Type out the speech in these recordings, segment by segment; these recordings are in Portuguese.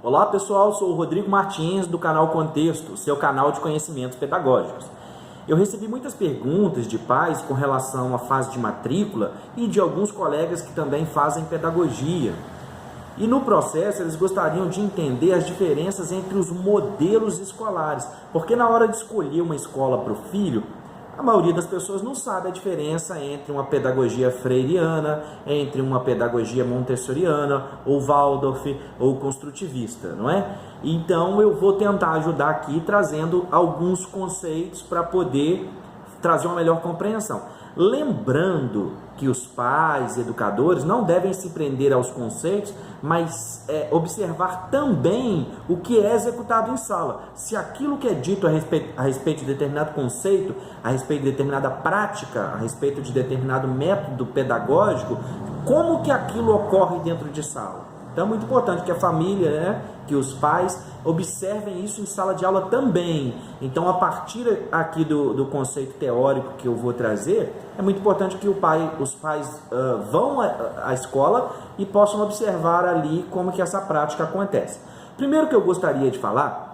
Olá pessoal, sou o Rodrigo Martins do canal Contexto, seu canal de conhecimentos pedagógicos. Eu recebi muitas perguntas de pais com relação à fase de matrícula e de alguns colegas que também fazem pedagogia. E no processo eles gostariam de entender as diferenças entre os modelos escolares, porque na hora de escolher uma escola para o filho, a maioria das pessoas não sabe a diferença entre uma pedagogia freiriana, entre uma pedagogia montessoriana, ou Waldorf, ou construtivista, não é? Então eu vou tentar ajudar aqui trazendo alguns conceitos para poder trazer uma melhor compreensão. Lembrando que os pais, educadores, não devem se prender aos conceitos, mas observar também o que é executado em sala. Se aquilo que é dito a respeito de determinado conceito, a respeito de determinada prática, a respeito de determinado método pedagógico, como que aquilo ocorre dentro de sala. Então é muito importante que a família, que os pais observem isso em sala de aula também. Então, a partir aqui do conceito teórico que eu vou trazer, é muito importante que os pais vão à escola e possam observar ali como que essa prática acontece. Primeiro que eu gostaria de falar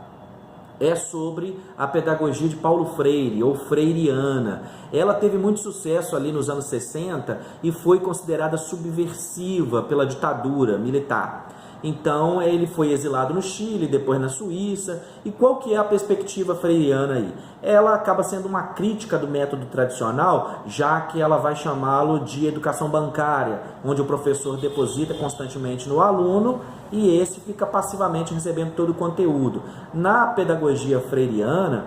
é sobre a pedagogia de Paulo Freire, ou freiriana. Ela teve muito sucesso ali nos anos 60 e foi considerada subversiva pela ditadura militar. Então, ele foi exilado no Chile, depois na Suíça. E qual que é a perspectiva freiriana aí? Ela acaba sendo uma crítica do método tradicional, já que ela vai chamá-lo de educação bancária, onde o professor deposita constantemente no aluno e esse fica passivamente recebendo todo o conteúdo. Na pedagogia freiriana,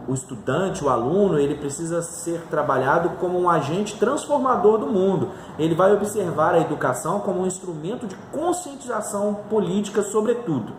o estudante, o aluno, ele precisa ser trabalhado como um agente transformador do mundo. Ele vai observar a educação como um instrumento de conscientização política, sobretudo.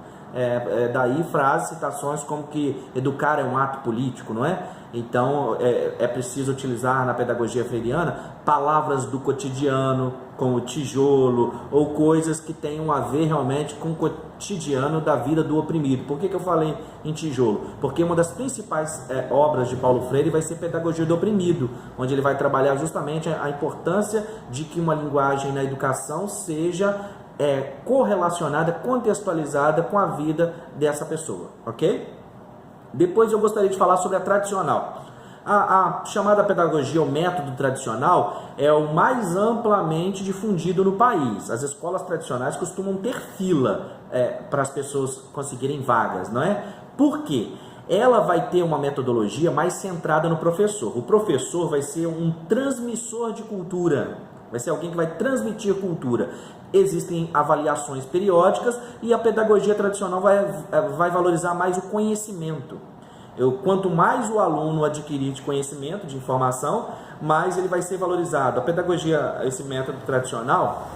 Daí frases, citações como que educar é um ato político, não é? Então é preciso utilizar na pedagogia freiriana palavras do cotidiano, como tijolo, ou coisas que tenham a ver realmente com o cotidiano da vida do oprimido. Por que eu falei em tijolo? Porque uma das principais obras de Paulo Freire vai ser Pedagogia do Oprimido, onde ele vai trabalhar justamente a importância de que uma linguagem na educação seja correlacionada, contextualizada com a vida dessa pessoa, ok? Depois eu gostaria de falar sobre a tradicional. A chamada pedagogia, o método tradicional, é o mais amplamente difundido no país. As escolas tradicionais costumam ter fila para as pessoas conseguirem vagas, não é? Por quê? Ela vai ter uma metodologia mais centrada no professor. O professor vai ser um transmissor de cultura, vai ser alguém que vai transmitir cultura. Existem avaliações periódicas e a pedagogia tradicional vai valorizar mais o conhecimento. Quanto mais o aluno adquirir de conhecimento, de informação, mais ele vai ser valorizado. A pedagogia, esse método tradicional,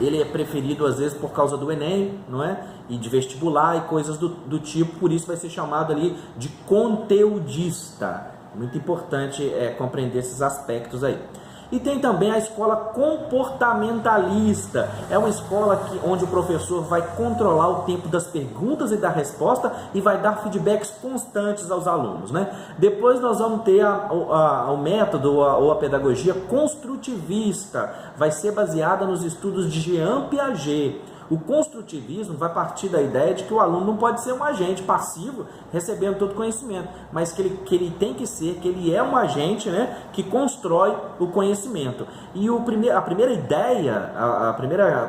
ele é preferido às vezes por causa do Enem, não é? E de vestibular e coisas do tipo, por isso vai ser chamado ali de conteudista. Muito importante compreender esses aspectos aí. E tem também a escola comportamentalista. É uma escola onde o professor vai controlar o tempo das perguntas e da resposta e vai dar feedbacks constantes aos alunos, né? Depois nós vamos ter o método ou a pedagogia construtivista. Vai ser baseada nos estudos de Jean Piaget. O construtivismo vai partir da ideia de que o aluno não pode ser um agente passivo recebendo todo o conhecimento, mas que ele tem que ser, que ele é um agente, né, que constrói o conhecimento. E a primeira ideia, o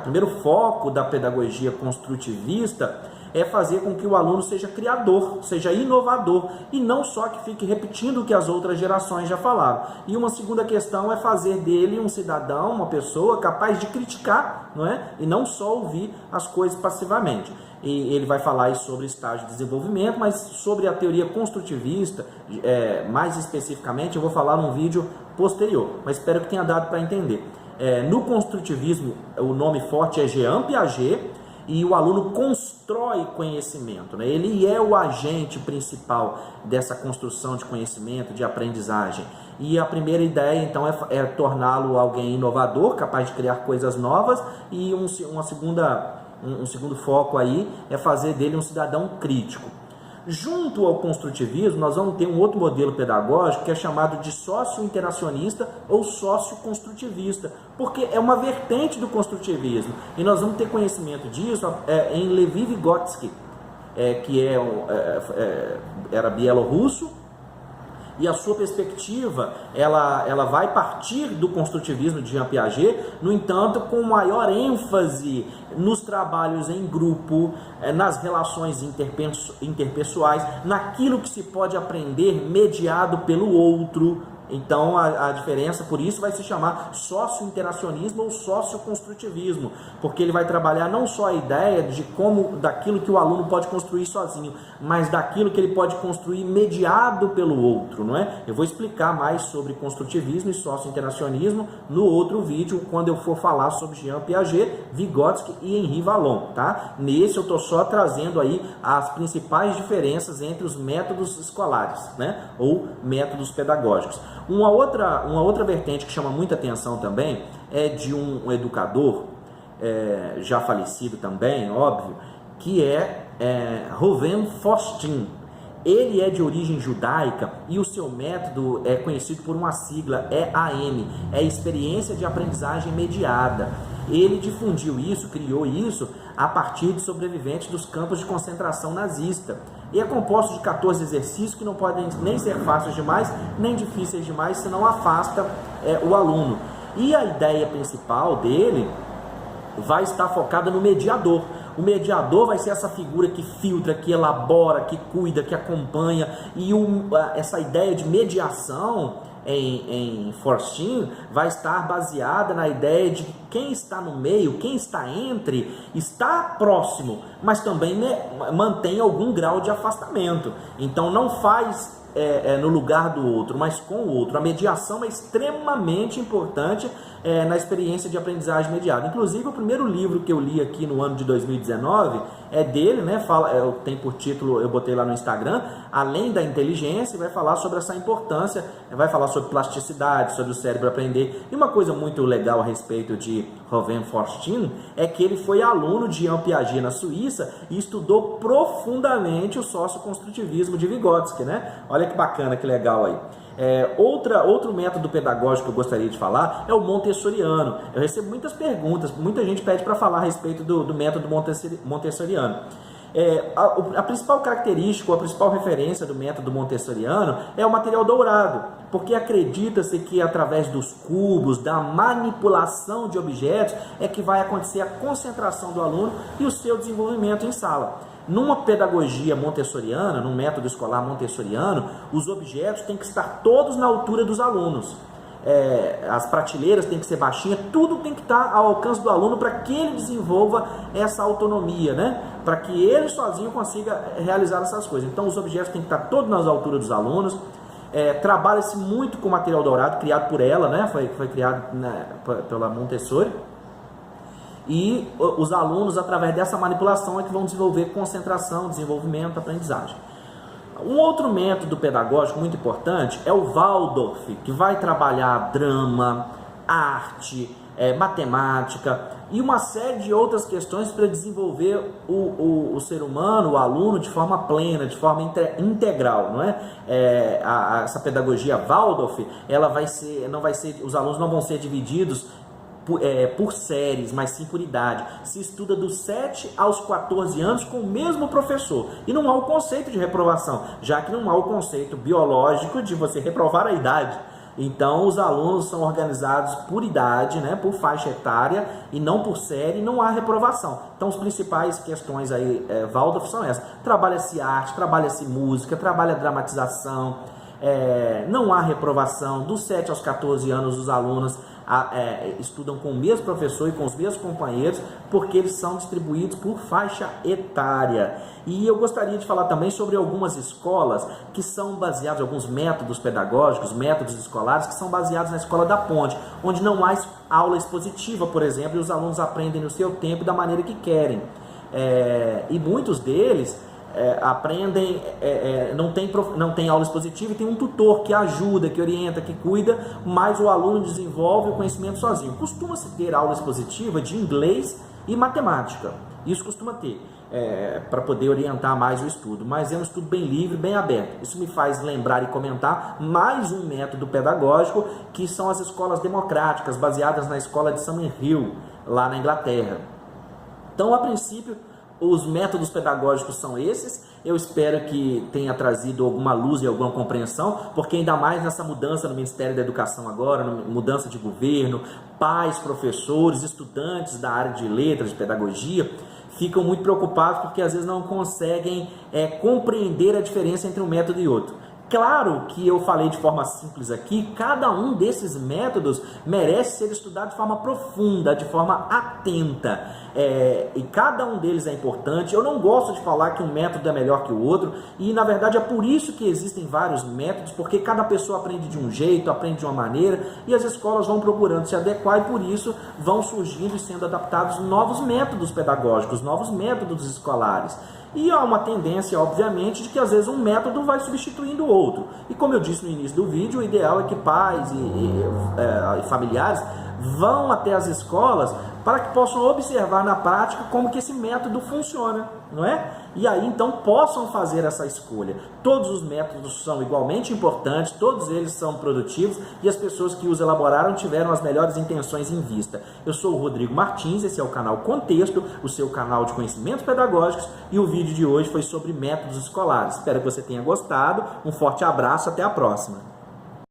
primeiro foco da pedagogia construtivista é fazer com que o aluno seja criador, seja inovador, e não só que fique repetindo o que as outras gerações já falaram. E uma segunda questão é fazer dele um cidadão, uma pessoa capaz de criticar, não é? E não só ouvir as coisas passivamente. E ele vai falar aí sobre estágio de desenvolvimento, mas sobre a teoria construtivista, mais especificamente, eu vou falar num vídeo posterior, mas espero que tenha dado para entender. No construtivismo, o nome forte é Jean Piaget, e o aluno constrói conhecimento, né? Ele é o agente principal dessa construção de conhecimento, de aprendizagem. E a primeira ideia, então, é torná-lo alguém inovador, capaz de criar coisas novas, e um segundo foco aí é fazer dele um cidadão crítico. Junto ao construtivismo, nós vamos ter um outro modelo pedagógico que é chamado de sócio-interacionista ou sócio-construtivista, porque é uma vertente do construtivismo. E nós vamos ter conhecimento disso em Levi Vygotsky, que era bielorrusso, e a sua perspectiva, ela vai partir do construtivismo de Jean Piaget, no entanto, com maior ênfase nos trabalhos em grupo, nas relações interpessoais, naquilo que se pode aprender mediado pelo outro. Então a diferença, por isso, vai se chamar sócio-interacionismo ou sócio-construtivismo, porque ele vai trabalhar não só a ideia daquilo que o aluno pode construir sozinho, mas daquilo que ele pode construir mediado pelo outro, não é? Eu vou explicar mais sobre construtivismo e sócio-interacionismo no outro vídeo, quando eu for falar sobre Jean Piaget, Vygotsky e Henri Vallon, tá? Nesse eu estou só trazendo aí as principais diferenças entre os métodos escolares, né? Ou métodos pedagógicos. Uma outra vertente que chama muita atenção também é de um educador, já falecido também, óbvio, que é Reuven Forstchen. Ele é de origem judaica e o seu método é conhecido por uma sigla, EAM, é Experiência de Aprendizagem Mediada. Ele difundiu isso, criou isso a partir de sobreviventes dos campos de concentração nazista. E é composto de 14 exercícios que não podem nem ser fáceis demais, nem difíceis demais, senão afasta o aluno. E a ideia principal dele vai estar focada no mediador. O mediador vai ser essa figura que filtra, que elabora, que cuida, que acompanha. E essa ideia de mediação em Forstchen vai estar baseada na ideia de que quem está no meio, quem está entre, está próximo, mas também mantém algum grau de afastamento. Então não faz no lugar do outro, mas com o outro. A mediação é extremamente importante na experiência de aprendizagem mediada. Inclusive, o primeiro livro que eu li aqui no ano de 2019 é dele, né? Tem por título, eu botei lá no Instagram, Além da Inteligência, e vai falar sobre essa importância, vai falar sobre plasticidade, sobre o cérebro aprender. E uma coisa muito legal a respeito de Reuven Forstchen é que ele foi aluno de Jean Piaget na Suíça e estudou profundamente o socioconstrutivismo de Vygotsky, né? Olha que bacana, que legal aí. Outro método pedagógico que eu gostaria de falar é o montessoriano. Eu recebo muitas perguntas, muita gente pede para falar a respeito do método montessoriano. A principal característica, a principal referência do método montessoriano é o material dourado, porque acredita-se que através dos cubos, da manipulação de objetos, é que vai acontecer a concentração do aluno e o seu desenvolvimento em sala. Numa pedagogia montessoriana, num método escolar montessoriano, os objetos têm que estar todos na altura dos alunos. As prateleiras têm que ser baixinhas, tudo tem que estar ao alcance do aluno para que ele desenvolva essa autonomia, né? Para que ele sozinho consiga realizar essas coisas. Então os objetos têm que estar todos nas alturas dos alunos. Trabalha-se muito com material dourado, criado por ela, né? Foi criado pela Montessori. E os alunos, através dessa manipulação, é que vão desenvolver concentração, desenvolvimento, aprendizagem. Um outro método pedagógico muito importante é o Waldorf, que vai trabalhar drama, arte, matemática e uma série de outras questões para desenvolver o ser humano, o aluno, de forma plena, de forma integral, não é? Essa pedagogia Waldorf, os alunos não vão ser divididos por séries, mas sim por idade. Se estuda dos 7 aos 14 anos com o mesmo professor. E não há o conceito de reprovação, já que não há o conceito biológico de você reprovar a idade. Então, os alunos são organizados por idade, né, por faixa etária, e não por série, não há reprovação. Então, as principais questões aí, Waldorf, são essas. Trabalha-se arte, trabalha-se música, trabalha dramatização, não há reprovação. Dos 7 aos 14 anos, os alunos estudam com o mesmo professor e com os mesmos companheiros, porque eles são distribuídos por faixa etária. E eu gostaria de falar também sobre algumas escolas que são baseadas, alguns métodos pedagógicos, métodos escolares, que são baseados na Escola da Ponte, onde não há aula expositiva, por exemplo, e os alunos aprendem no seu tempo da maneira que querem. E muitos deles aprendem, não tem aula expositiva e tem um tutor que ajuda, que orienta, que cuida, mas o aluno desenvolve o conhecimento sozinho. Costuma-se ter aula expositiva de inglês e matemática. Isso costuma ter, para poder orientar mais o estudo, mas é um estudo bem livre, bem aberto. Isso me faz lembrar e comentar mais um método pedagógico, que são as escolas democráticas, baseadas na escola de Summerhill, lá na Inglaterra. Então, a princípio, os métodos pedagógicos são esses. Eu espero que tenha trazido alguma luz e alguma compreensão, porque ainda mais nessa mudança no Ministério da Educação agora, mudança de governo, pais, professores, estudantes da área de letras, de pedagogia, ficam muito preocupados porque às vezes não conseguem compreender a diferença entre um método e outro. Claro que eu falei de forma simples aqui, cada um desses métodos merece ser estudado de forma profunda, de forma atenta, e cada um deles é importante. Eu não gosto de falar que um método é melhor que o outro, e na verdade é por isso que existem vários métodos, porque cada pessoa aprende de um jeito, aprende de uma maneira, e as escolas vão procurando se adequar, e por isso vão surgindo e sendo adaptados novos métodos pedagógicos, novos métodos escolares. E há uma tendência, obviamente, de que às vezes um método vai substituindo o outro. E como eu disse no início do vídeo, o ideal é que pais e familiares vão até as escolas para que possam observar na prática como que esse método funciona, não é? E aí então possam fazer essa escolha. Todos os métodos são igualmente importantes, todos eles são produtivos e as pessoas que os elaboraram tiveram as melhores intenções em vista. Eu sou o Rodrigo Martins, esse é o canal Contexto, o seu canal de conhecimentos pedagógicos, e o vídeo de hoje foi sobre métodos escolares. Espero que você tenha gostado, um forte abraço, até a próxima!